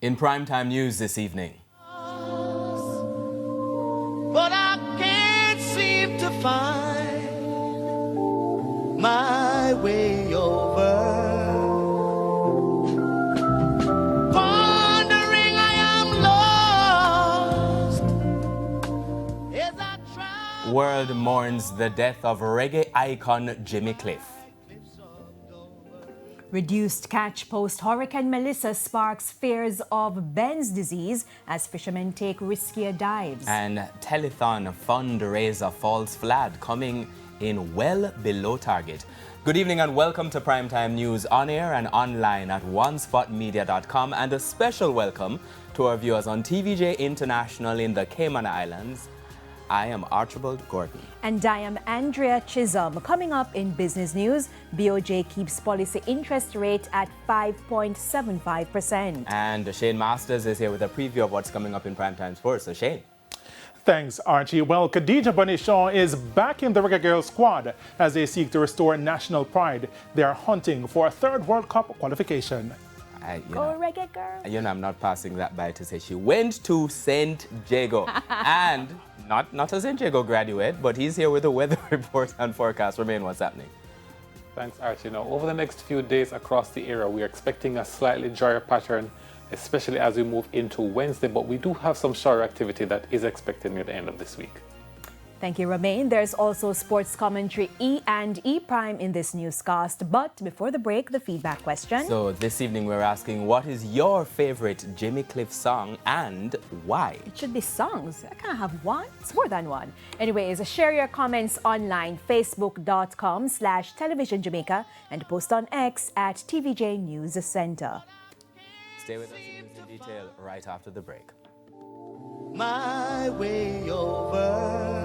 In primetime news this evening. But I can't seem to find my way over. Wandering, I am lost as I try. World mourns the death of reggae icon Jimmy Cliff. Reduced catch post-Hurricane Melissa sparks fears of Ben's disease as fishermen take riskier dives. And telethon fundraiser falls flat, coming in well below target. Good evening and welcome to Primetime News on air and online at onespotmedia.com, and a special welcome to our viewers on TVJ International in the Cayman Islands. I am Archibald Gordon. And I am Andrea Chisholm. Coming up in business news, BOJ keeps policy interest rate at 5.75%. And Shane Masters is here with a preview of what's coming up in Primetime Sports. So Shane. Thanks, Archie. Well, Khadija Bonichon is back in the Reggae Girls squad as they seek to restore national pride. They are hunting for a third World Cup qualification. Go Reggae Girl. You know, I'm not passing that by to say she went to St. Jago. And not a St. Jago graduate, but he's here with a weather report and forecast. Remain, what's happening? Thanks, Archie. Now, over the next few days across the area, we are expecting a slightly drier pattern, especially as we move into Wednesday, but we do have some shower activity that is expected near the end of this week. Thank you, Romain. There's also sports commentary E and E Prime in this newscast. But before the break, the feedback question. So this evening we're asking, what is your favorite Jimmy Cliff song and why? It should be songs. I can't have one. It's more than one. Anyways, share your comments online, facebook.com/televisionjamaica, and post on X at TVJ News Center. Stay with us in news in detail right after the break. My way over.